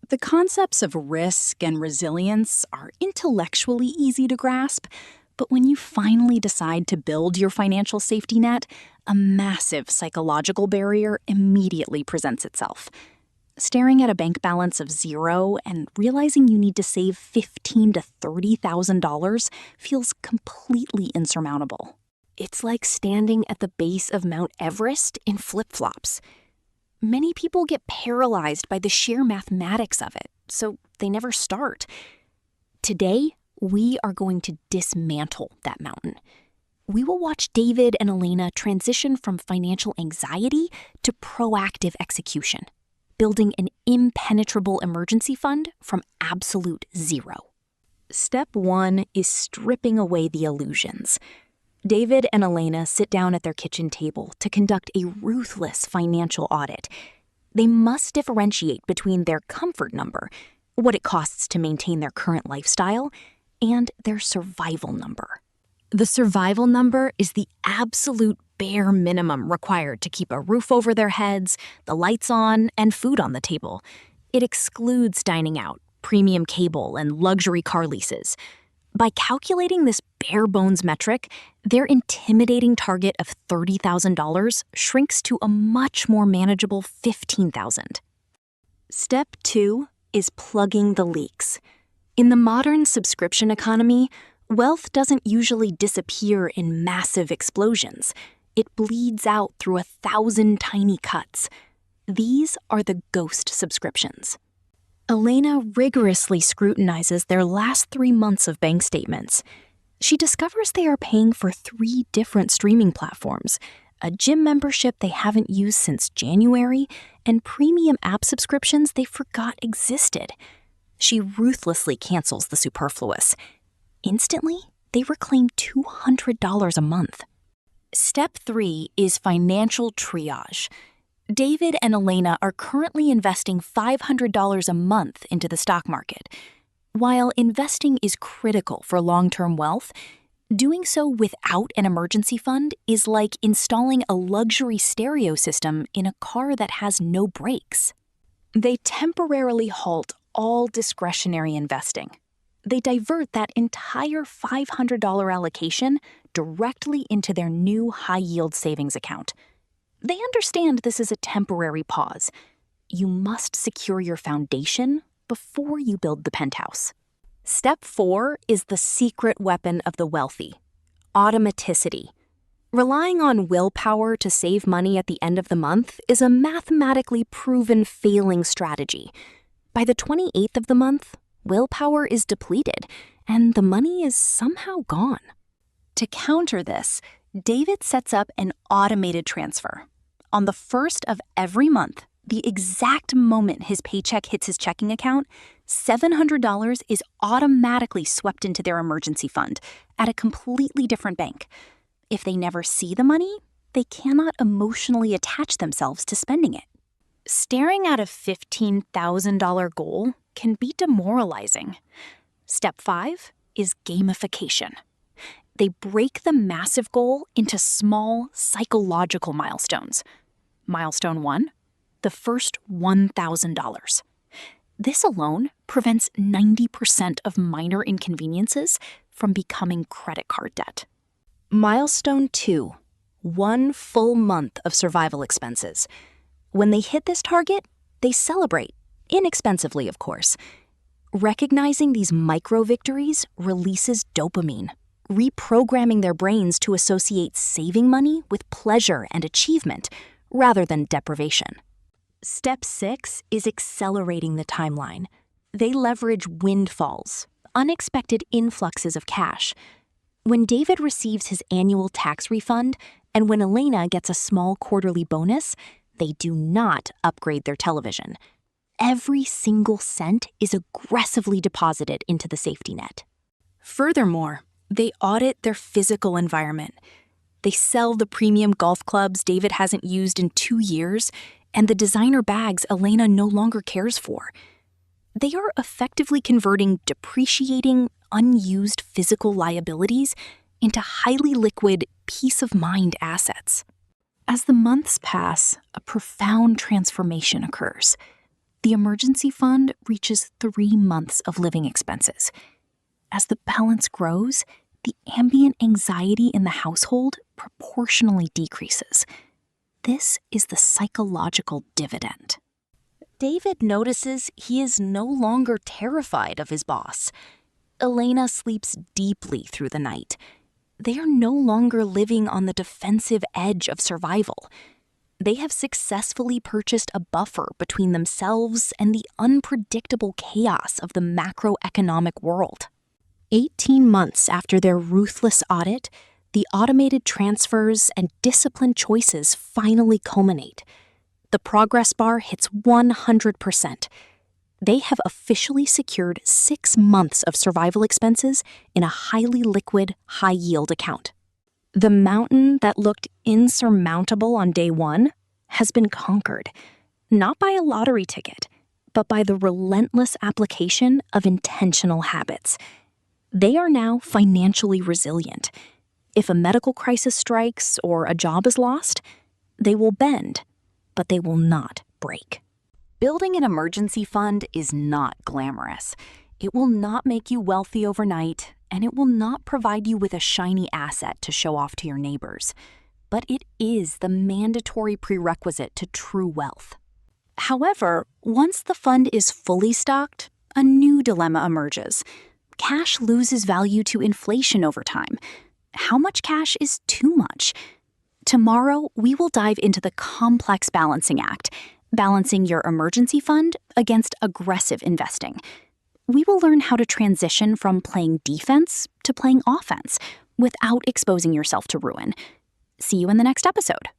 The concepts of risk and resilience are intellectually easy to grasp, but when you finally decide to build your financial safety net, a massive psychological barrier immediately presents itself. Staring at a bank balance of zero and realizing you need to save $15,000 to $30,000 feels completely insurmountable. It's like standing at the base of Mount Everest in flip-flops. Many people get paralyzed by the sheer mathematics of it, so they never start. Today, we are going to dismantle that mountain. We will watch David and Elena transition from financial anxiety to proactive execution, building an impenetrable emergency fund from absolute zero. Step 1 is stripping away the illusions. David and Elena sit down at their kitchen table to conduct a ruthless financial audit. They must differentiate between their comfort number, what it costs to maintain their current lifestyle, and their survival number. The survival number is the absolute bare minimum required to keep a roof over their heads, the lights on, and food on the table. It excludes dining out, premium cable, and luxury car leases. By calculating this bare-bones metric, their intimidating target of $30,000 shrinks to a much more manageable $15,000. Step 2 is plugging the leaks. In the modern subscription economy, wealth doesn't usually disappear in massive explosions. It bleeds out through 1,000 tiny cuts. These are the ghost subscriptions. Elena rigorously scrutinizes their last 3 months of bank statements. She discovers they are paying for 3 different streaming platforms, a gym membership they haven't used since January, and premium app subscriptions they forgot existed. She ruthlessly cancels the superfluous. Instantly, they reclaim $200 a month. Step 3 is financial triage. David and Elena are currently investing $500 a month into the stock market. While investing is critical for long-term wealth, doing so without an emergency fund is like installing a luxury stereo system in a car that has no brakes. They temporarily halt all discretionary investing. They divert that entire $500 allocation directly into their new high-yield savings account. They understand this is a temporary pause. You must secure your foundation before you build the penthouse. Step 4 is the secret weapon of the wealthy: automaticity. Relying on willpower to save money at the end of the month is a mathematically proven failing strategy. By the 28th of the month, willpower is depleted, and the money is somehow gone. To counter this, David sets up an automated transfer. On the 1st of every month, the exact moment his paycheck hits his checking account, $700 is automatically swept into their emergency fund at a completely different bank. If they never see the money, they cannot emotionally attach themselves to spending it. Staring at a $15,000 goal can be demoralizing. Step 5 is gamification. They break the massive goal into small psychological milestones. Milestone 1, the first $1,000. This alone prevents 90% of minor inconveniences from becoming credit card debt. Milestone 2, 1 full month of survival expenses. When they hit this target, they celebrate, inexpensively, of course. Recognizing these micro-victories releases dopamine, reprogramming their brains to associate saving money with pleasure and achievement rather than deprivation. Step 6 is accelerating the timeline. They leverage windfalls, unexpected influxes of cash. When David receives his annual tax refund and when Elena gets a small quarterly bonus, they do not upgrade their television. Every single cent is aggressively deposited into the safety net. Furthermore, they audit their physical environment. They sell the premium golf clubs David hasn't used in 2 years and the designer bags Elena no longer cares for. They are effectively converting depreciating, unused physical liabilities into highly liquid, peace-of-mind assets. As the months pass, a profound transformation occurs. the emergency fund reaches 3 months of living expenses. As the balance grows, the ambient anxiety in the household proportionally decreases. This is the psychological dividend. David notices he is no longer terrified of his boss. Elena sleeps deeply through the night. They are no longer living on the defensive edge of survival. They have successfully purchased a buffer between themselves and the unpredictable chaos of the macroeconomic world. 18 months after their ruthless audit, the automated transfers and disciplined choices finally culminate. The progress bar hits 100%. They have officially secured 6 months of survival expenses in a highly liquid, high-yield account. The mountain that looked insurmountable on day 1 has been conquered, not by a lottery ticket, but by the relentless application of intentional habits. They are now financially resilient. If a medical crisis strikes or a job is lost, they will bend, but they will not break. Building an emergency fund is not glamorous. It will not make you wealthy overnight, and it will not provide you with a shiny asset to show off to your neighbors. But it is the mandatory prerequisite to true wealth. However, once the fund is fully stocked, a new dilemma emerges. Cash loses value to inflation over time. How much cash is too much? Tomorrow, we will dive into the complex balancing act, balancing your emergency fund against aggressive investing. We will learn how to transition from playing defense to playing offense without exposing yourself to ruin. See you in the next episode.